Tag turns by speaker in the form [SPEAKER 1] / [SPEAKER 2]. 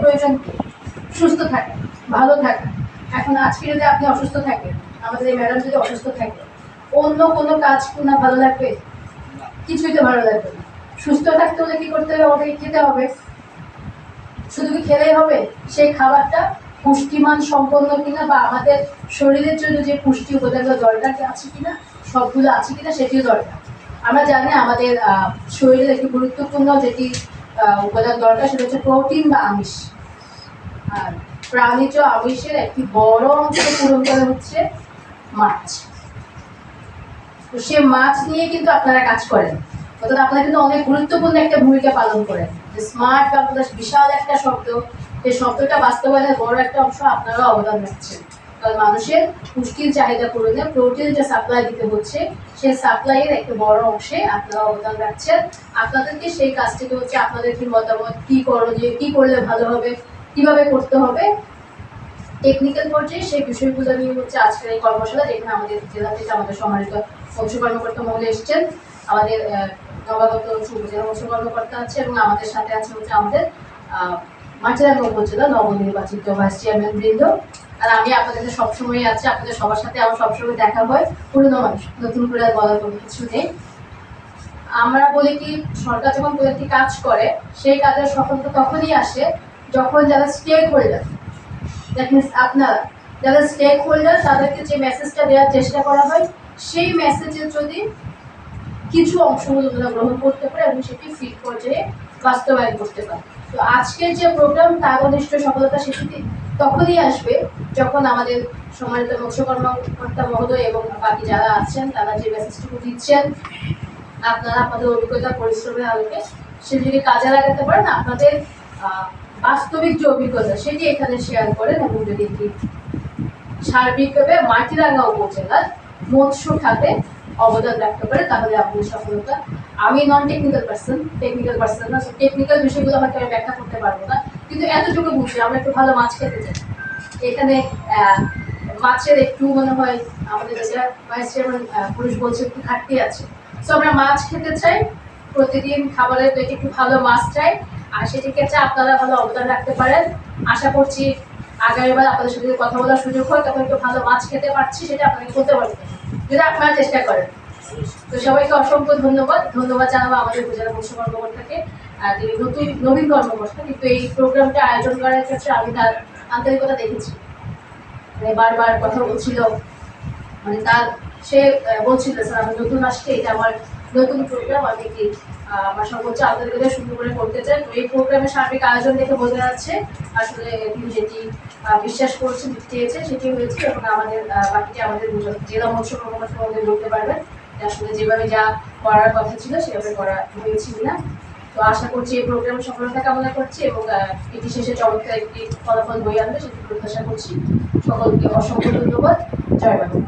[SPEAKER 1] প্রয়োজন কি? সুস্থ থাকা, ভালো থাকা। এখন আজকে যদি আপনি অসুস্থ থাকেন, আমাদের এই ম্যাডাম যদি অসুস্থ থাকে, অন্য কোনো কাজ না ভালো লাগবে? কিছুই তো ভালো লাগবে না। সুস্থ থাকতে হলে কি করতে হবে? আমাদেরকে খেতে হবে। শুধু কি খেলেই হবে? সেই খাবারটা পুষ্টিমান সম্পন্ন কিনা বা আমাদের শরীরের জন্য যে পুষ্টি উপাদানগুলো দরকার আছে কিনা, সবগুলো আছে কিনা সেটিও দরকার। আমরা জানি আমাদের শরীরের একটি গুরুত্বপূর্ণ যেটি উপাদান দরকার সেটা হচ্ছে প্রোটিন বা আমিষ। আর প্রাণীজ আমিষের একটি বড় অংশ পূরণ করে হচ্ছে মাছ। তো সে মাছ নিয়ে কিন্তু আপনারা কাজ করেন, অর্থাৎ আপনারা কিন্তু অনেক গুরুত্বপূর্ণ একটা ভূমিকা পালন করেন। যে স্মার্ট বাংলাদেশ বিশাল একটা শব্দ, সেই শব্দটা বাস্তবায়নের বড় একটা অংশ আপনারা অবদান রাখছেন। কারণ মানুষের পুষ্টির চাহিদা পূরণে প্রোটিন যে সাপ্লাই দিতে হচ্ছে, সেই সাপ্লাইয়ের একটা বড় অংশে আপনারা অবদান রাখছেন। আপনাদেরকে সেই কাজটিকে হচ্ছে আপনাদের কি মতামত, কি করণীয়, কি করলে ভালো হবে, কিভাবে করতে হবে, টেকনিক্যাল পর্যায়ে সেই বিষয়গুলো নিয়ে হচ্ছে আজকের এই কর্মশালা, যেখানে আমাদের জেলা থেকে আমাদের সম্মানিত অংশ কর্মকর্তা মহলে এসছেন, আমাদের নবাগত উপজেলা অংশ কর্মকর্তা আছে এবং আমাদের সাথে আছে হচ্ছে আমাদের মাটিরাঙ্গা উপজেলা নবনির্বাচিত ভাইস চেয়ারম্যান বৃন্দ। আর আমি আপনাদের সবসময় আছি, আপনাদের সবার সাথে আমার সবসময় দেখা হয়। পুরনো মানুষ, নতুন করে বলার কোনো কিছু নেই। আমরা বলি কি, সরকার যখন কোনো একটি কাজ করে সেই কাজের সফলতা তখনই আসে যখন যারা স্টেক হোল্ডার, দ্যাট মিনস আপনারা যারা স্টেক হোল্ডার, তাদেরকে যে মেসেজটা দেওয়ার চেষ্টা করা হয়, সেই মেসেজের যদি কিছু অংশগুলো গ্রহণ করতে পারে এবং সেটি ফিট পর্যায়ে বাস্তবায়ন করতে পারে। তো আজকের যে প্রোগ্রাম, তার অনিষ্ট সফলতা সেটি তখনই আসবে যখন আমাদের সম্মানিত মৎস্য কর্মকর্তা মহোদয় এবং বাকি যারা আছেন তারা যে মেসেজটুকু দিচ্ছেন, আপনারা আপনাদের অভিজ্ঞতা পরিশ্রমের আলোকে সেটি যদি কাজে লাগাতে পারেন, আপনাদের বাস্তবিক যে অভিজ্ঞতা সেটি এখানে শেয়ার করেন এবং যদি একটি সার্বিকভাবে মাটিরাঙ্গা উপজেলার মৎস্য খাতে অবদান রাখতে পারে, তাহলে আপনাদের সফলতা। আমি নন টেকনিক্যাল পার্সন না, টেকনিক্যাল বিষয়গুলো হয়তো আমি ব্যাখ্যা করতে পারবো না, কিন্তু এতটুকু বুঝি আমরা একটু ভালো মাছ খেতে চাই। এখানে মাছের একটু মনে হয় আমাদের যেটা ভাইস চেয়ারম্যান পুরুষ বলছে একটু ঘাটতি আছে। তো আমরা মাছ খেতে চাই, প্রতিদিন খাবারের পেটে একটু ভালো মাছ চাই, আর সেটি ক্ষেত্রে আপনারা ভালো অবদান রাখতে পারেন। আশা করছি আগামীবার আপনাদের সাথে কথা বলার সুযোগ হয়, তখন একটু ভালো মাছ খেতে পারছি, সেটা আপনাকে বলতে পারবেন যদি আপনারা চেষ্টা করেন। তো সবাইকে অসংখ্য ধন্যবাদ জানাবো আমাদের উপজেলা মৎস্য কর্মকর্তাকে, তিনি নবীন কর্মকর্তা, কিন্তু এই প্রোগ্রামটা আয়োজন করার ক্ষেত্রে আমি তার আন্তরিকতা দেখেছি। মানে বারবার কথা বলছিল, মানে সে বলছিল স্যার আমি নতুন আসছে, এটা আমার নতুন প্রোগ্রাম, আমি কি আমার সর্বোচ্চ আন্তরিকতা সুন্দর করে করতে চাই। তো এই প্রোগ্রামের সার্বিক আয়োজন দেখে বোঝা যাচ্ছে আসলে তিনি যেটি বিশ্বাস করছেন, চেয়েছেন সেটি হয়েছে। এবং আমাদের বাকিটি আমাদের জেলা মৎস্য কর্মকর্তা মধ্যে বলতে পারবেন আসলে যেভাবে যা করার কথা ছিল সেভাবে করা হয়েছিল না। তো আশা করছি এই প্রোগ্রামের সফলতা কামনা করছি এবং এটি শেষে চমৎকার একটি ফলাফল বই আনবে সেটি প্রত্যাশা করছি। সকলকে অসংখ্য ধন্যবাদ। জয় বাংলা।